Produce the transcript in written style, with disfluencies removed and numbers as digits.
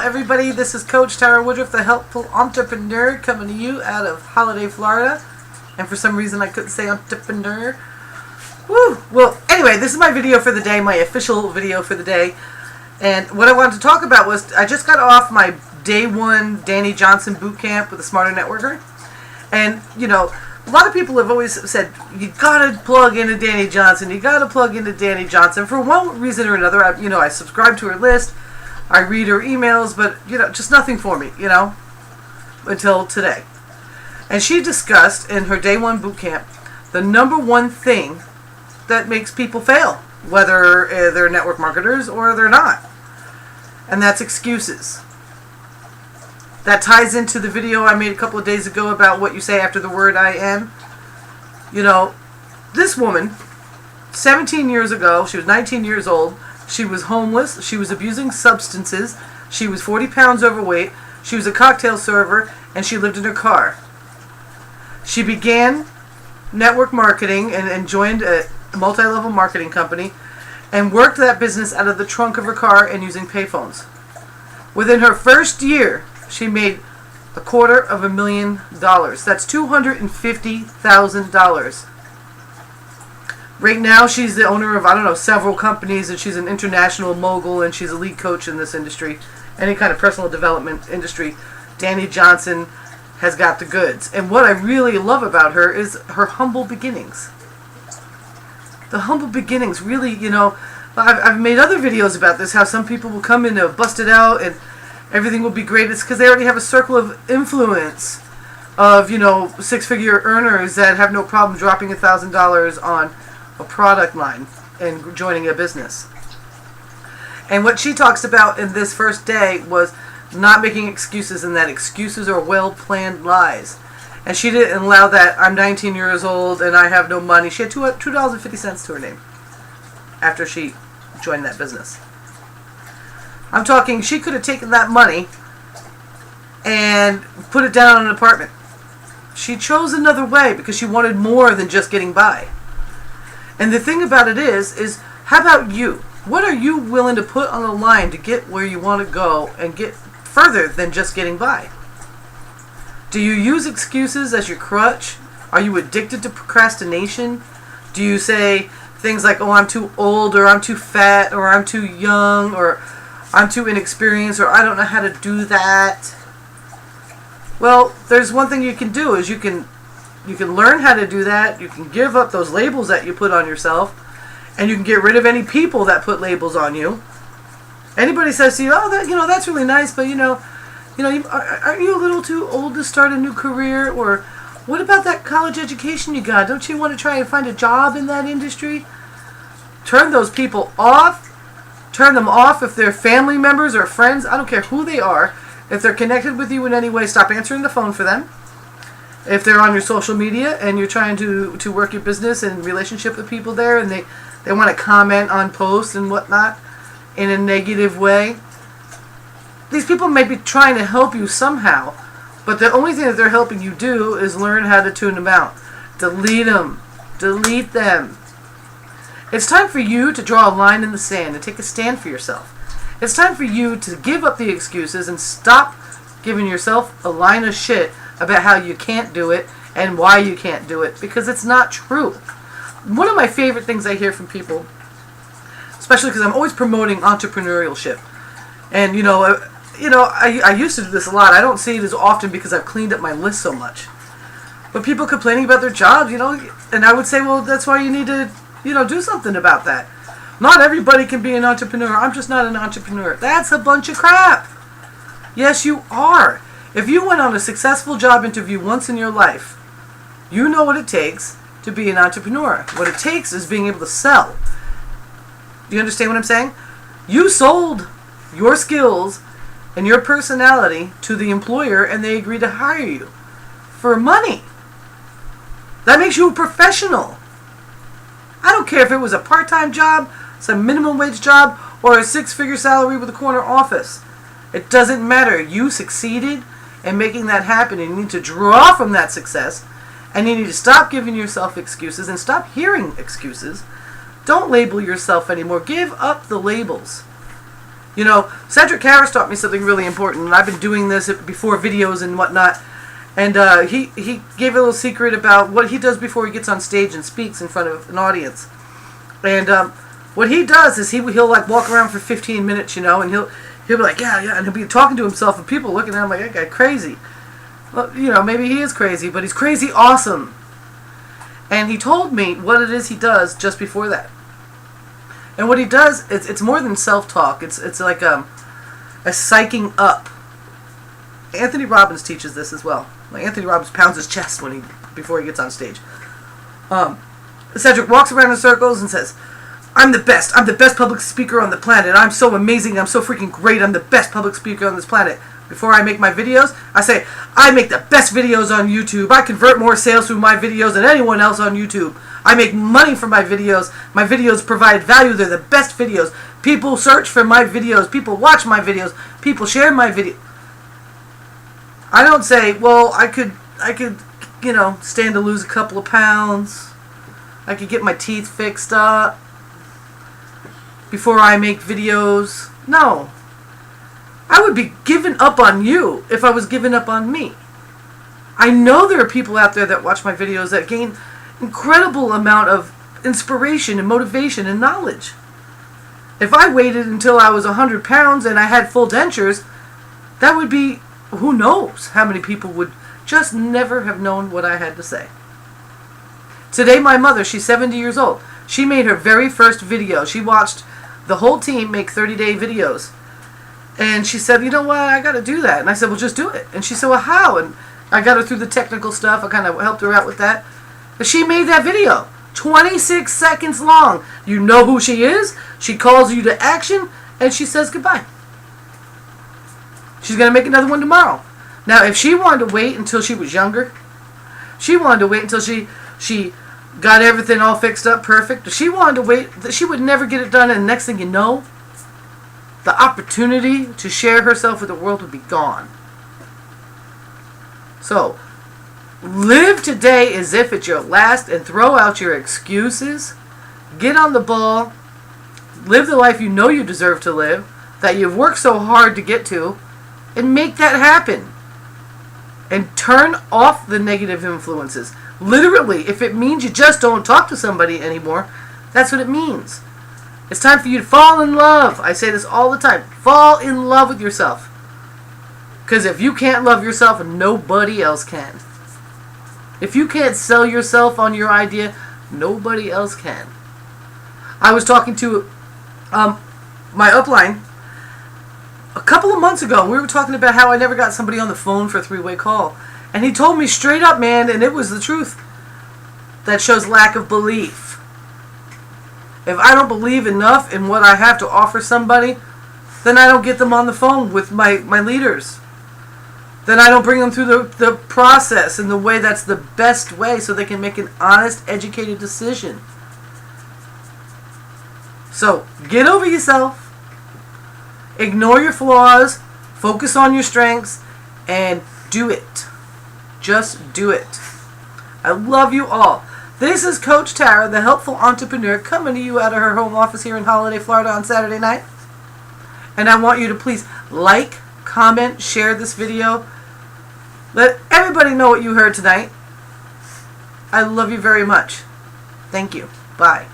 everybody. This is Coach Tara Woodruff, the helpful entrepreneur, coming to you out of Holiday, Florida. And for some reason I couldn't say entrepreneur. Woo! Well, anyway, this is my video for the day, my official video for the day. And what I wanted to talk about was, I just got off my day one Danny Johnson boot camp with the Smarter Networker. And, you know, a lot of people have always said, you gotta plug into Danny Johnson, you gotta plug into Danny Johnson. For one reason or another, I subscribe to her list, I read her emails, but, just nothing for me, until today. And she discussed in her day one boot camp the number one thing that makes people fail, whether they're network marketers or they're not. And that's excuses. That ties into the video I made a couple of days ago about what you say after the word I am. This woman, 17 years ago, she was 19 years old, she was homeless, she was abusing substances, she was 40 pounds overweight, she was a cocktail server, and she lived in her car. She began network marketing and joined a multi-level marketing company and worked that business out of the trunk of her car and using payphones. Within her first year, she made $250,000. That's $250,000. Right now, she's the owner of, several companies, and she's an international mogul, and she's a lead coach in this industry, any kind of personal development industry. Danny Johnson has got the goods. And what I really love about her is her humble beginnings. The humble beginnings, really, I've made other videos about this, how some people will come in busted out and everything will be great. It's because they already have a circle of influence of, six-figure earners that have no problem dropping $1,000 on a product line and joining a business. And what she talks about in this first day was not making excuses, and that excuses are well-planned lies. And she didn't allow that, I'm 19 years old and I have no money. She had $2.50 to her name after she joined that business. I'm talking, she could have taken that money and put it down on an apartment. She chose another way because she wanted more than just getting by. And the thing about it is how about you? What are you willing to put on the line to get where you want to go and get further than just getting by? Do you use excuses as your crutch? Are you addicted to procrastination? Do you say things like, oh, I'm too old, or I'm too fat, or I'm too young, or I'm too inexperienced, or I don't know how to do that? Well, there's one thing you can do, is you can learn how to do that. You can give up those labels that you put on yourself, and you can get rid of any people that put labels on you. Anybody says to you, oh, that's really nice, but aren't you a little too old to start a new career? Or what about that college education you got? Don't you want to try and find a job in that industry? Turn those people off. Turn them off if they're family members or friends. I don't care who they are. If they're connected with you in any way, stop answering the phone for them. If they're on your social media and you're trying to work your business and relationship with people there, and they want to comment on posts and whatnot in a negative way, these people may be trying to help you somehow, but the only thing that they're helping you do is learn how to tune them out. Delete them. Delete them. It's time for you to draw a line in the sand and take a stand for yourself. It's time for you to give up the excuses and stop giving yourself a line of shit about how you can't do it and why you can't do it, because it's not true. One of my favorite things I hear from people, especially because I'm always promoting entrepreneurship, and I used to do this a lot. I don't see it as often because I've cleaned up my list so much. But people complaining about their jobs, and I would say, well, that's why you need to, do something about that. Not everybody can be an entrepreneur. I'm just not an entrepreneur. That's a bunch of crap. Yes, you are. If you went on a successful job interview once in your life, you know what it takes to be an entrepreneur. What it takes is being able to sell. Do you understand what I'm saying? You sold your skills and your personality to the employer, and they agreed to hire you for money. That makes you a professional. I don't care if it was a part-time job, some minimum wage job, or a six-figure salary with a corner office. It doesn't matter. You succeeded in making that happen, and you need to draw from that success, and you need to stop giving yourself excuses and stop hearing excuses. Don't label yourself anymore. Give up the labels. You know, Cedrick Harris taught me something really important, and I've been doing this before videos and whatnot. And he gave a little secret about what he does before he gets on stage and speaks in front of an audience. And what he does is he'll like walk around for 15 minutes, you know, and he'll be like, yeah, and he'll be talking to himself, and people looking at him like, that guy crazy. Well, you know, maybe he is crazy, but he's crazy awesome. And he told me what it is he does just before that. And what he does, it's more than self-talk. It's like a psyching up. Anthony Robbins teaches this as well. Like Anthony Robbins pounds his chest before he gets on stage. Cedrick walks around in circles and says, I'm the best. I'm the best public speaker on the planet. I'm so amazing. I'm so freaking great. I'm the best public speaker on this planet. Before I make my videos, I say, I make the best videos on YouTube. I convert more sales through my videos than anyone else on YouTube. I make money from my videos. My videos provide value. They're the best videos. People search for my videos. People watch my videos. People share my videos. I don't say, well, I could, you know, stand to lose a couple of pounds. I could get my teeth fixed up before I make videos. No. I would be giving up on you if I was giving up on me. I know there are people out there that watch my videos that gain incredible amount of inspiration and motivation and knowledge. If I waited until I was 100 pounds and I had full dentures, that would be, who knows how many people would just never have known what I had to say. Today my mother, she's 70 years old. She made her very first video. She watched the whole team make 30-day videos. And she said, you know what, I got to do that. And I said, well, just do it. And she said, well, how? And I got her through the technical stuff. I kind of helped her out with that. But she made that video. 26 seconds long. You know who she is. She calls you to action. And she says goodbye. She's going to make another one tomorrow. Now, if she wanted to wait until she was younger, she wanted to wait until she got everything all fixed up perfect. If she wanted to wait, she would never get it done. And the next thing you know, the opportunity to share herself with the world would be gone. So, live today as if it's your last and throw out your excuses. Get on the ball. Live the life you know you deserve to live, that you've worked so hard to get to, and make that happen. And turn off the negative influences. Literally, if it means you just don't talk to somebody anymore, that's what it means. It's time for you to fall in love. I say this all the time. Fall in love with yourself. Because if you can't love yourself, nobody else can. If you can't sell yourself on your idea, nobody else can. I was talking to my upline a couple of months ago. We were talking about how I never got somebody on the phone for a three-way call. And he told me straight up, man, and it was the truth, that shows lack of belief. If I don't believe enough in what I have to offer somebody, then I don't get them on the phone with my leaders. Then I don't bring them through the process in the way that's the best way so they can make an honest, educated decision. So, get over yourself. Ignore your flaws. Focus on your strengths. And do it. Just do it. I love you all. This is Coach Tara, the helpful entrepreneur, coming to you out of her home office here in Holiday, Florida on Saturday night. And I want you to please like, comment, share this video. Let everybody know what you heard tonight. I love you very much. Thank you. Bye.